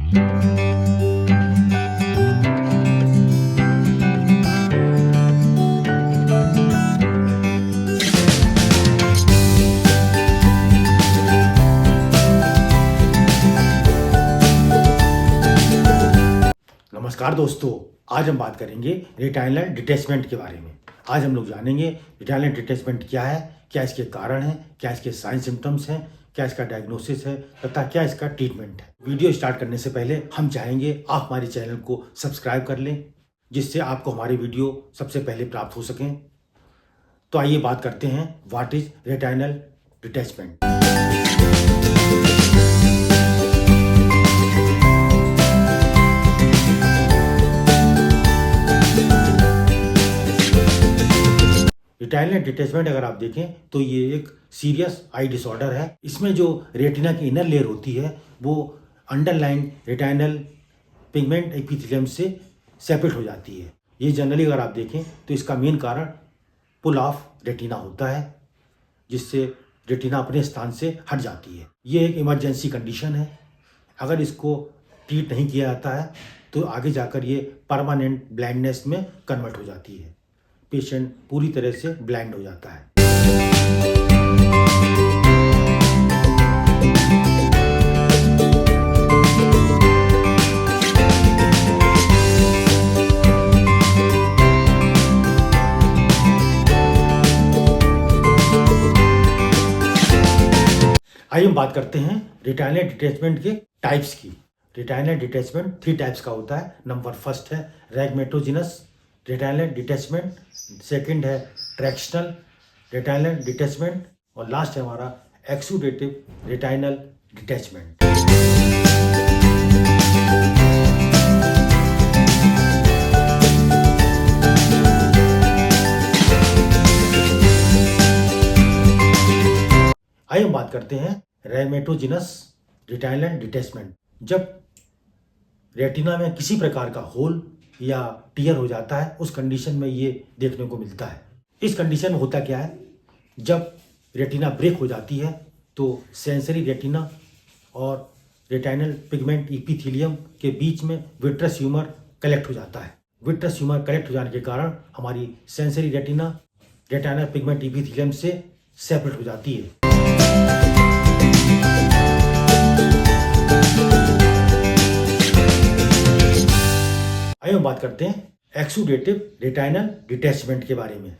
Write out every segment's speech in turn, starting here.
नमस्कार दोस्तों, आज हम बात करेंगे रेटिनल डिटैचमेंट के बारे में। आज हम लोग जानेंगे रेटिनल डिटैचमेंट क्या है, क्या इसके कारण हैं, क्या इसके साइन सिम्टम्स हैं, क्या इसका डायग्नोसिस है तथा क्या इसका ट्रीटमेंट है। वीडियो स्टार्ट करने से पहले हम चाहेंगे आप हमारे चैनल को सब्सक्राइब कर लें, जिससे आपको हमारे वीडियो सबसे पहले प्राप्त हो सकें। तो आइए बात करते हैं what is retinal detachment. Retinal detachment अगर आप देखें तो ये एक सीरियस आई डिसऑर्डर है। इसमें जो रेटिना की इनर लेयर होती है वो अंडरलाइन रेटिनल पिगमेंट एपिथेलियम से सेपरेट हो जाती है। ये जनरली अगर आप देखें तो इसका मेन कारण पुल ऑफ रेटिना होता है, जिससे रेटिना अपने स्थान से हट जाती है। ये एक इमरजेंसी कंडीशन है। अगर इसको ट्रीट नहीं किया जाता है तो आगे जाकर ये परमानेंट ब्लाइंडनेस में कन्वर्ट हो जाती है। पेशेंट पूरी तरह से ब्लाइंड हो जाता है। आइए हम बात करते हैं रेटिनल डिटैचमेंट के टाइप्स की। रेटिनल डिटैचमेंट 3 टाइप्स का होता है। नंबर फर्स्ट है रैगमेटोजिनस रेटिनल डिटैचमेंट, सेकंड है ट्रैक्शनल रेटिनल डिटैचमेंट और लास्ट है हमारा एक्सुडेटिव रेटिनल डिटैचमेंट। आइए हम बात करते हैं रैगमेटोजिनस रेटिनल डिटैचमेंट। जब रेटिना में किसी प्रकार का होल या टियर हो जाता है, उस कंडीशन में ये देखने को मिलता है। इस कंडीशन में होता क्या है, जब रेटिना ब्रेक हो जाती है तो सेंसरी रेटिना और रेटिनल पिगमेंट एपिथेलियम के बीच में विट्रस ह्यूमर कलेक्ट हो जाता है। विट्रस ह्यूमर कलेक्ट हो जाने के कारण हमारी sensory retina retinal pigment epithelium से सेपरेट हो जाती है। आइए हम बात करते हैं एक्सुडेटिव रेटिनल डिटैचमेंट के बारे में।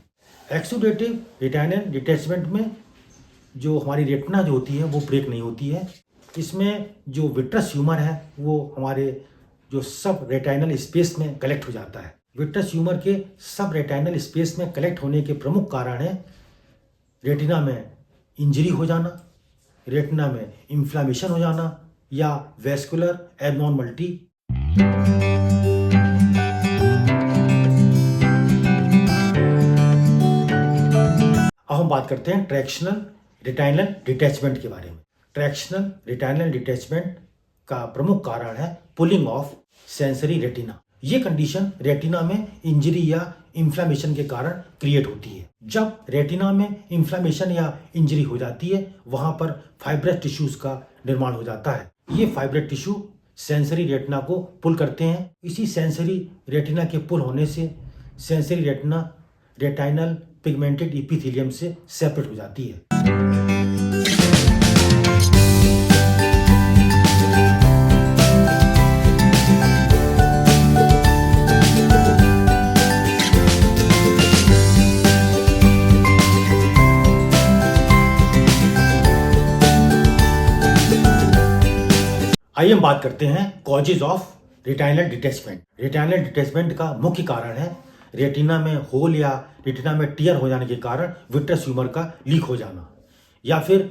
एक्सुडेटिव रेटिनल डिटैचमेंट में जो हमारी रेटिना जो होती है वो ब्रेक नहीं होती है। इसमें जो विट्रस ह्यूमर है वो हमारे जो सब रेटिनल स्पेस में कलेक्ट हो जाता है। विट्रस ह्यूमर के सब रेटिनल स्पेस में कलेक्ट होने के प्रमुख कारण है रेटिना में इंजरी हो जाना, रेटिना में इन्फ्लामेशन हो जाना या वेस्कुलर एबनॉर्मलिटी। अब हम बात करते हैं ट्रैक्शनल रेटिनल डिटैचमेंट के बारे में। ट्रैक्शनल रेटिनल डिटैचमेंट का प्रमुख कारण है पुलिंग ऑफ सेंसरी रेटिना। ये कंडीशन रेटिना में इंजरी या इन्फ्लामेशन के कारण क्रिएट होती है। जब रेटिना में इन्फ्लामेशन या इंजरी हो जाती है, वहां पर फाइब्रस टिश्यूज का निर्माण हो जाता है। ये फाइब्रस टिश्यू सेंसरी रेटिना को पुल करते हैं। इसी सेंसरी रेटिना के पुल होने से sensory retina retinal pigmented epithelium से सेपरेट हो जाती है। आइए हम बात करते हैं causes of retinal detachment. Retinal detachment का मुख्य कारण है रेटिना में होल या रेटिना में टियर हो जाने के कारण विट्रस ह्यूमर का लीक हो जाना या फिर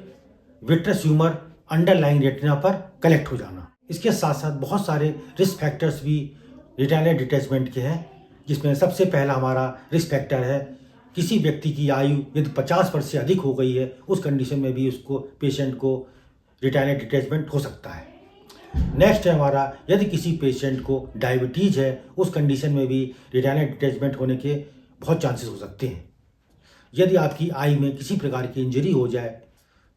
विट्रस ह्यूमर अंडरलाइंग रेटिना पर कलेक्ट हो जाना। इसके साथ साथ बहुत सारे रिस्क फैक्टर्स भी रेटिनल डिटैचमेंट के हैं, जिसमें सबसे पहला हमारा रिस्क फैक्टर है किसी व्यक्ति की आयु यदि 50 वर्ष से अधिक हो गई है, उस कंडीशन में भी उसको पेशेंट को रेटिनल डिटैचमेंट हो सकता है। नेक्स्ट है हमारा, यदि किसी पेशेंट को डायबिटीज़ है, उस कंडीशन में भी रेटिनल डिटैचमेंट होने के बहुत चांसेस हो सकते हैं। यदि आपकी आई में किसी प्रकार की इंजरी हो जाए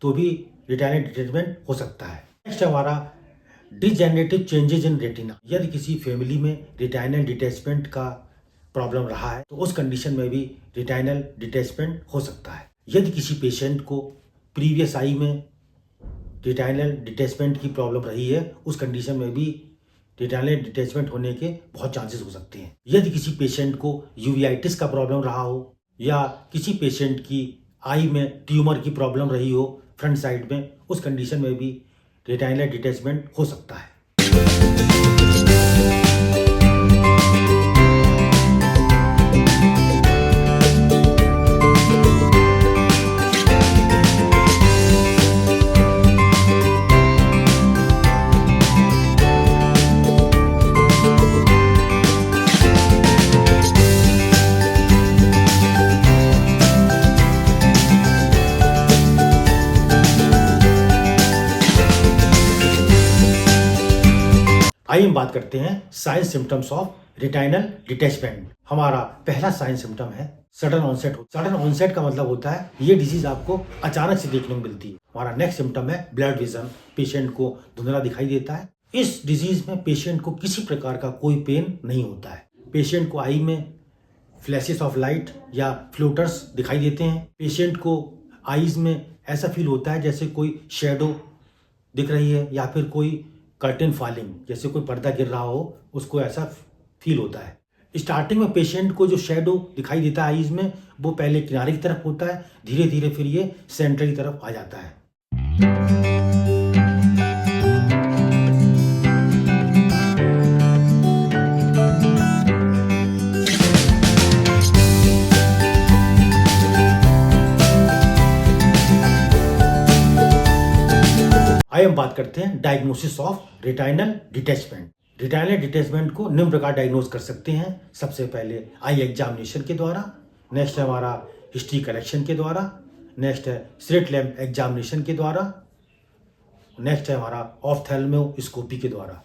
तो भी रेटिनल डिटैचमेंट हो सकता है। नेक्स्ट है हमारा डिजेनरेटिव चेंजेज इन रेटिना। यदि किसी फैमिली में रेटिनल डिटैचमेंट का प्रॉब्लम रहा है तो उस कंडीशन में भी रेटिनल डिटैचमेंट हो सकता है। यदि किसी पेशेंट को प्रीवियस आई में रेटिनल डिटैचमेंट की प्रॉब्लम रही है, उस कंडीशन में भी रेटिनल डिटैचमेंट होने के बहुत चांसेस हो सकते हैं। यदि किसी पेशेंट को यूवेइटिस का प्रॉब्लम रहा हो या किसी पेशेंट की आई में ट्यूमर की प्रॉब्लम रही हो फ्रंट साइड में, उस कंडीशन में भी रेटिनल डिटैचमेंट हो सकता है। आइए हम बात करते हैं sign symptoms of retinal detachment. हमारा पहला साइन सिम्टम है सडन ऑनसेट। सडन ऑनसेट का मतलब होता है ये डिजीज आपको अचानक से देखने को मिलती है। हमारा नेक्स्ट सिम्टम है ब्लड विजन। पेशेंट को धुंधला दिखाई देता है। इस डिजीज में पेशेंट को किसी प्रकार का कोई पेन नहीं होता है। पेशेंट को आई में फ्लैशेस ऑफ लाइट या फ्लोटर्स दिखाई देते हैं। पेशेंट को आईज में ऐसा फील होता है जैसे कोई शेडो दिख रही है या फिर कोई कर्टेन फॉलिंग, जैसे कोई पर्दा गिर रहा हो, उसको ऐसा फील होता है। स्टार्टिंग में पेशेंट को जो शेडो दिखाई देता है आईज में, वो पहले किनारे की तरफ होता है, धीरे धीरे फिर ये सेंटर की तरफ आ जाता है। आइए हम बात करते हैं diagnosis of retinal detachment. Retinal detachment को निम्न प्रकार डायग्नोज कर सकते हैं। सबसे पहले आई एग्जामिनेशन के द्वारा, नेक्स्ट है हमारा हिस्ट्री कलेक्शन के द्वारा, नेक्स्ट है स्लिट लैम्प एग्जामिनेशन के द्वारा, नेक्स्ट है हमारा ऑफ्थेल्मोस्कोपी के द्वारा।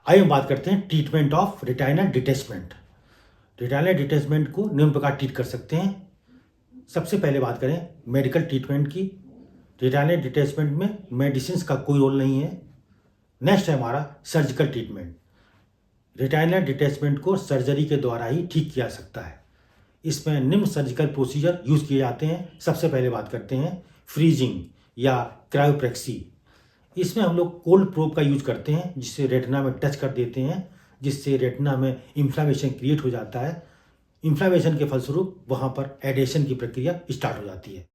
आइए हम बात करते हैं treatment of retinal detachment. Retinal detachment को निम्न प्रकार ट्रीट कर सकते हैं। सबसे पहले बात करें मेडिकल ट्रीटमेंट की। रेटिनल डिटैचमेंट में मेडिसिन का कोई रोल नहीं है। नेक्स्ट है हमारा सर्जिकल ट्रीटमेंट। रेटिनल डिटैचमेंट को सर्जरी के द्वारा ही ठीक किया सकता है। इसमें निम्न सर्जिकल प्रोसीजर यूज किए जाते हैं। सबसे पहले बात करते हैं फ्रीजिंग या क्रायोप्रेक्सी। इसमें हम लोग कोल्ड प्रोब का यूज करते हैं, जिससे रेटिना में टच कर देते हैं, जिससे रेटिना में इन्फ्लामेशन क्रिएट हो जाता है। इन्फ्लामेशन के फलस्वरूप वहां पर एडेशन की प्रक्रिया स्टार्ट हो जाती है।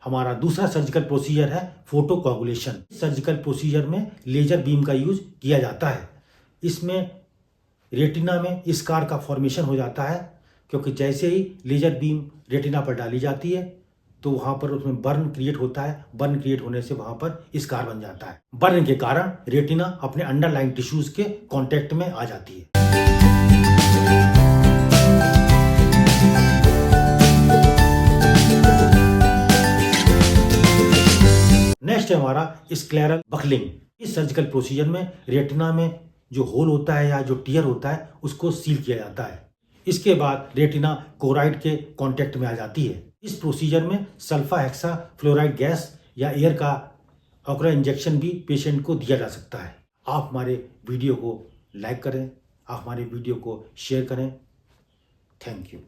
हमारा दूसरा सर्जिकल प्रोसीजर है फोटोकोगुलेशन। सर्जिकल प्रोसीजर में लेजर बीम का यूज किया जाता है। इसमें रेटिना में स्कार का फॉर्मेशन हो जाता है, क्योंकि जैसे ही लेजर बीम रेटिना पर डाली जाती है तो वहाँ पर उसमें बर्न क्रिएट होता है। बर्न क्रिएट होने से वहाँ पर स्कार बन जाता है। बर्न के कारण रेटिना अपने अंडरलाइन टिश्यूज के कांटेक्ट में आ जाती है। नेक्स्ट है हमारा स्क्लेरल बकलिंग। इस सर्जिकल प्रोसीजर में रेटिना में जो होल होता है या जो टियर होता है उसको सील किया जाता है। इसके बाद रेटिना कोराइड के कांटेक्ट में आ जाती है। इस प्रोसीजर में सल्फा हेक्सा फ्लोराइड गैस या एयर का ऑक्रा इंजेक्शन भी पेशेंट को दिया जा सकता है। आप हमारे वीडियो को लाइक करें, आप हमारे वीडियो को शेयर करें। Thank you.